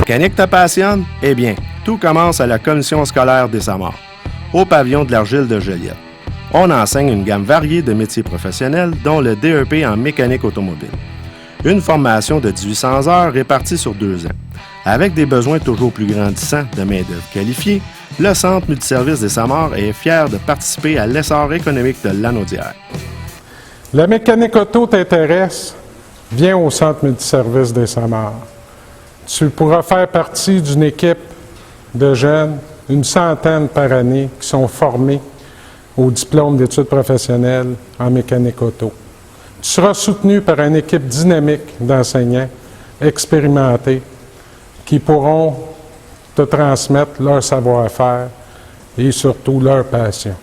mécanique te passionne? Eh bien, tout commence à la commission scolaire des Samars, au pavillon de l'Argile de Joliette. On enseigne une gamme variée de métiers professionnels, dont le DEP en mécanique automobile. Une formation de 1800 heures répartie sur 2 ans. Avec des besoins toujours plus grandissants de main-d'œuvre qualifiée, le Centre multiservice des Samars est fier de participer à l'essor économique de Lanaudière. La mécanique auto t'intéresse? Viens au Centre multiservice des Samars. Tu pourras faire partie d'une équipe de jeunes, une centaine par année, qui sont formés au diplôme d'études professionnelles en mécanique auto. Tu seras soutenu par une équipe dynamique d'enseignants expérimentés qui pourront te transmettre leur savoir-faire et surtout leur passion.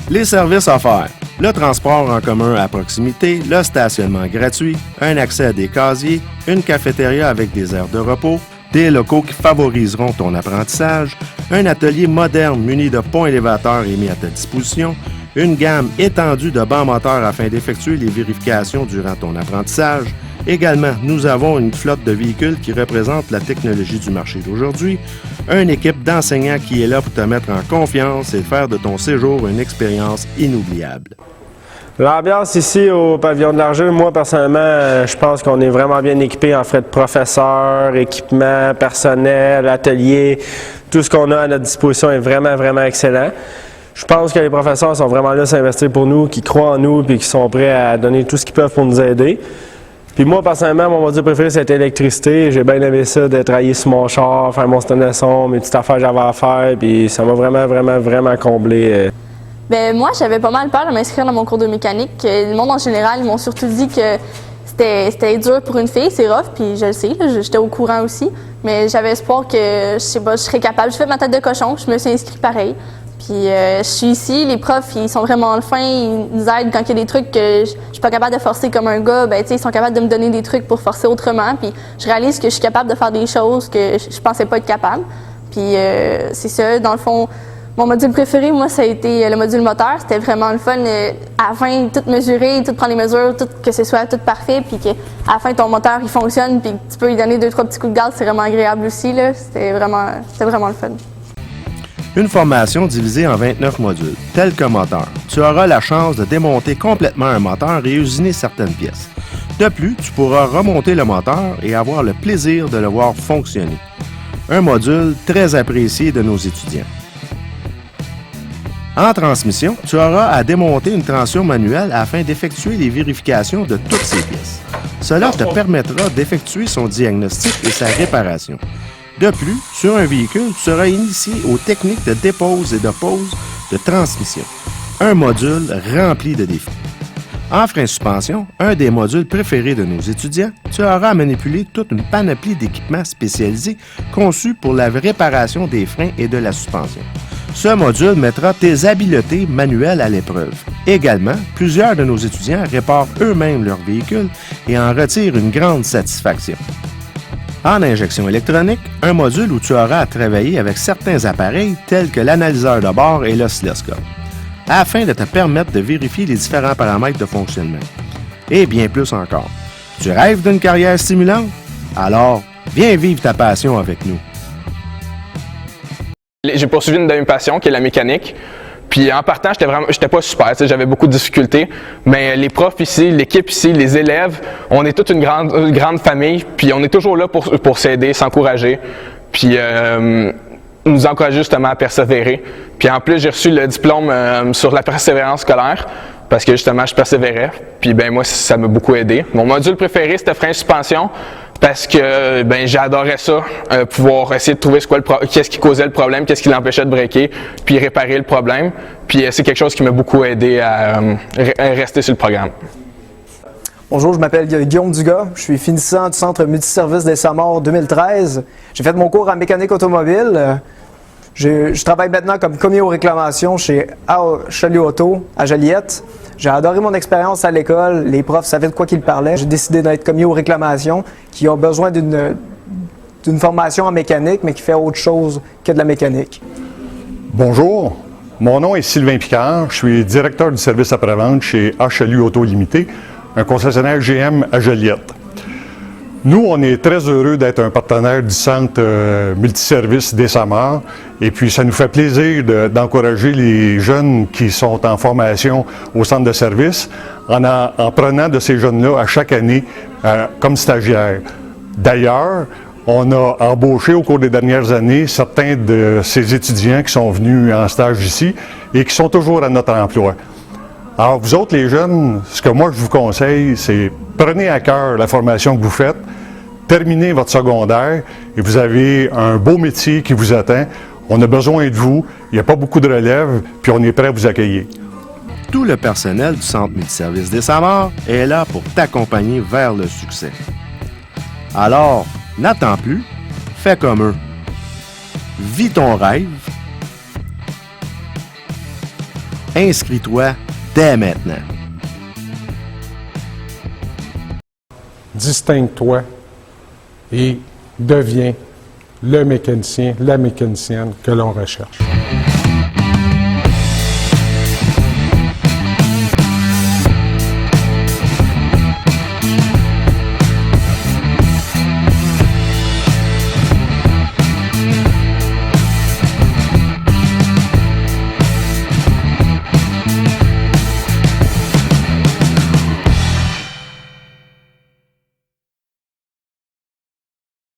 Les services offerts. Le transport en commun à proximité, le stationnement gratuit, un accès à des casiers, une cafétéria avec des aires de repos, des locaux qui favoriseront ton apprentissage, un atelier moderne muni de ponts élévateurs et mis à ta disposition, une gamme étendue de bancs moteurs afin d'effectuer les vérifications durant ton apprentissage. Également, nous avons une flotte de véhicules qui représente la technologie du marché d'aujourd'hui, une équipe d'enseignants qui est là pour te mettre en confiance et faire de ton séjour une expérience inoubliable. L'ambiance ici au pavillon de l'Argile, moi personnellement, je pense qu'on est vraiment bien équipé en frais de professeurs, équipement, personnel, atelier. Tout ce qu'on a à notre disposition est vraiment excellent. Je pense que les professeurs sont vraiment là à s'investir pour nous, qui croient en nous et qui sont prêts à donner tout ce qu'ils peuvent pour nous aider. Puis moi, personnellement, mon module préféré, c'était l'électricité. J'ai bien aimé ça, de travailler sur mon char, faire mon système de son, mes petites affaires que j'avais à faire, puis ça m'a vraiment comblé. Bien, moi, j'avais pas mal peur de m'inscrire dans mon cours de mécanique. Le monde en général, ils m'ont surtout dit que c'était dur pour une fille, c'est rough, puis je le sais, j'étais au courant aussi. Mais j'avais espoir que, je sais pas, je serais capable. J'ai fait ma tête de cochon, je me suis inscrite pareil. Puis je suis ici, les profs, ils sont vraiment fins, ils nous aident quand il y a des trucs que je suis pas capable de forcer comme un gars, ben tu sais, ils sont capables de me donner des trucs pour forcer autrement, puis je réalise que je suis capable de faire des choses que je pensais pas être capable. Puis c'est ça, dans le fond, mon module préféré, moi, ça a été le module moteur. C'était vraiment le fun. À la fin, tout mesurer, tout prendre les mesures, tout, que ce soit tout parfait, puis qu'à la fin, ton moteur, il fonctionne, puis tu peux lui donner 2-3 petits coups de gaz, c'est vraiment agréable aussi, là. C'était vraiment le fun. Une formation divisée en 29 modules, tels que moteur. Tu auras la chance de démonter complètement un moteur et usiner certaines pièces. De plus, tu pourras remonter le moteur et avoir le plaisir de le voir fonctionner. Un module très apprécié de nos étudiants. En transmission, tu auras à démonter une transmission manuelle afin d'effectuer les vérifications de toutes ces pièces. Cela te permettra d'effectuer son diagnostic et sa réparation. De plus, sur un véhicule, tu seras initié aux techniques de dépose et de pose de transmission. Un module rempli de défis. En frein suspension, un des modules préférés de nos étudiants, tu auras à manipuler toute une panoplie d'équipements spécialisés conçus pour la réparation des freins et de la suspension. Ce module mettra tes habiletés manuelles à l'épreuve. Également, plusieurs de nos étudiants réparent eux-mêmes leurs véhicules et en retirent une grande satisfaction. En injection électronique, un module où tu auras à travailler avec certains appareils tels que l'analyseur de bord et l'oscilloscope, afin de te permettre de vérifier les différents paramètres de fonctionnement. Et bien plus encore. Tu rêves d'une carrière stimulante? Alors, viens vivre ta passion avec nous. J'ai poursuivi une de mes passions, qui est la mécanique. Puis en partant, j'étais pas super, j'avais beaucoup de difficultés. Mais les profs ici, l'équipe ici, les élèves, on est toute une grande famille. Puis on est toujours là pour s'aider, s'encourager. Puis nous encourager justement à persévérer. Puis en plus, j'ai reçu le diplôme sur la persévérance scolaire parce que justement, je persévérais. Puis ben moi, ça m'a beaucoup aidé. Mon module préféré, c'était frein suspension. Parce que j'adorais ça, pouvoir essayer de trouver qu'est-ce qui causait le problème, qu'est-ce qui l'empêchait de breaker, puis réparer le problème. Puis c'est quelque chose qui m'a beaucoup aidé à rester sur le programme. Bonjour, je m'appelle Guillaume Dugas, je suis finissant du Centre multiservice des Samars 2013. J'ai fait mon cours en mécanique automobile. Je travaille maintenant comme commis aux réclamations chez Chalut Auto à Joliette. J'ai adoré mon expérience à l'école, les profs savaient de quoi qu'ils parlaient. J'ai décidé d'être commis aux réclamations qui ont besoin d'une formation en mécanique, mais qui fait autre chose que de la mécanique. Bonjour, mon nom est Sylvain Picard, je suis directeur du service après-vente chez Chalut Auto Limité, un concessionnaire GM à Joliette. Nous, on est très heureux d'être un partenaire du Centre multiservice des SAMAR. Et puis, ça nous fait plaisir d'encourager les jeunes qui sont en formation au centre de service en prenant de ces jeunes-là à chaque année comme stagiaires. D'ailleurs, on a embauché au cours des dernières années certains de ces étudiants qui sont venus en stage ici et qui sont toujours à notre emploi. Alors, vous autres, les jeunes, ce que moi je vous conseille, c'est prenez à cœur la formation que vous faites, terminez votre secondaire et vous avez un beau métier qui vous attend. On a besoin de vous, il n'y a pas beaucoup de relève, puis on est prêt à vous accueillir. Tout le personnel du Centre multiservice des SAMAR est là pour t'accompagner vers le succès. Alors, n'attends plus, fais comme eux. Vis ton rêve. Inscris-toi dès maintenant. Distingue-toi et deviens le mécanicien, la mécanicienne que l'on recherche.